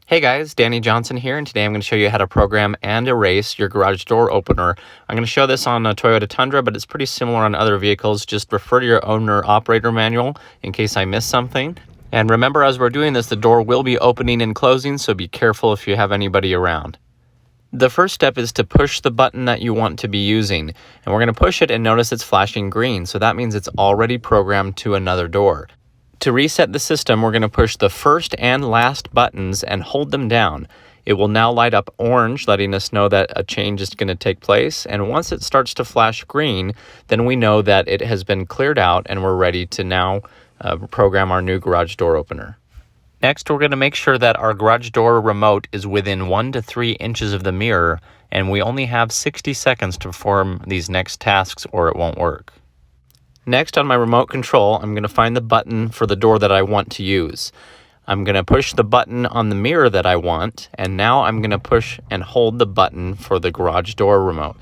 Hey guys, Danny Johnson here, and today I'm going to show you how to program and erase your garage door opener. I'm going to show this on a Toyota Tundra, but it's pretty similar on other vehicles. Just refer to your owner operator manual in case I missed something. And remember, as we're doing this, the door will be opening and closing, so be careful if you have anybody around. The first step is to push the button that you want to be using, and we're going to push it and notice it's flashing green, so that means it's already programmed to another door. To reset the system, we're going to push the first and last buttons and hold them down. It will now light up orange, letting us know that a change is going to take place. And once it starts to flash green, then we know that it has been cleared out and we're ready to now program our new garage door opener. Next, we're going to make sure that our garage door remote is within 1 to 3 inches of the mirror, and we only have 60 seconds to perform these next tasks or it won't work. Next, on my remote control, I'm going to find the button for the door that I want to use. I'm going to push the button on the mirror that I want, and now I'm going to push and hold the button for the garage door remote.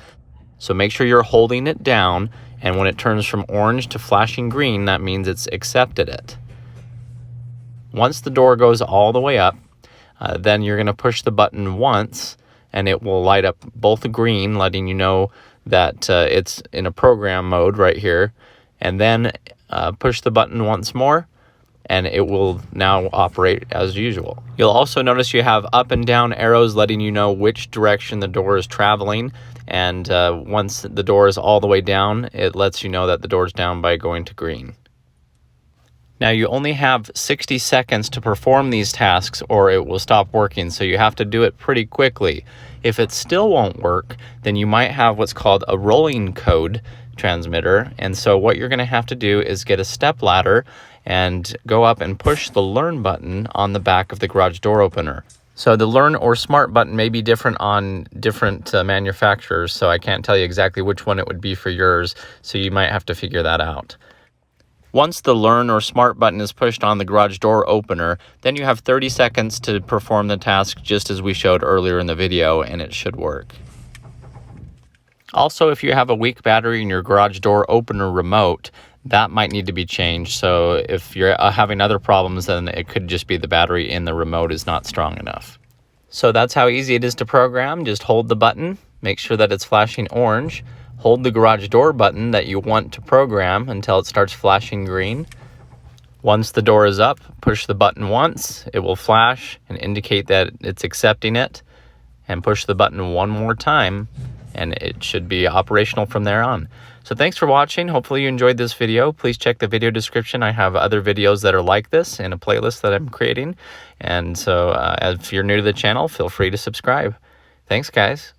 So make sure you're holding it down, and when it turns from orange to flashing green, that means it's accepted it. Once the door goes all the way up, then you're going to push the button once, and it will light up both green, letting you know that it's in a program mode right here. And then push the button once more, and it will now operate as usual. You'll also notice you have up and down arrows letting you know which direction the door is traveling. And once the door is all the way down, it lets you know that the door is down by going to green. Now you only have 60 seconds to perform these tasks or it will stop working, so you have to do it pretty quickly. If it still won't work, then you might have what's called a rolling code transmitter, and so what you're going to have to do is get a step ladder and go up and push the learn button on the back of the garage door opener. So the learn or smart button may be different on different manufacturers, so I can't tell you exactly which one it would be for yours, so you might have to figure that out. Once the learn or smart button is pushed on the garage door opener, then you have 30 seconds to perform the task just as we showed earlier in the video, and it should work. Also, if you have a weak battery in your garage door opener remote, that might need to be changed. So if you're having other problems, then it could just be the battery in the remote is not strong enough. So that's how easy it is to program. Just hold the button, make sure that it's flashing orange, hold the garage door button that you want to program until it starts flashing green. Once the door is up, push the button once, it will flash and indicate that it's accepting it, and push the button one more time, and it should be operational from there on. So thanks for watching. Hopefully you enjoyed this video. Please check the video description. I have other videos that are like this in a playlist that I'm creating. And so if you're new to the channel, feel free to subscribe. Thanks, guys.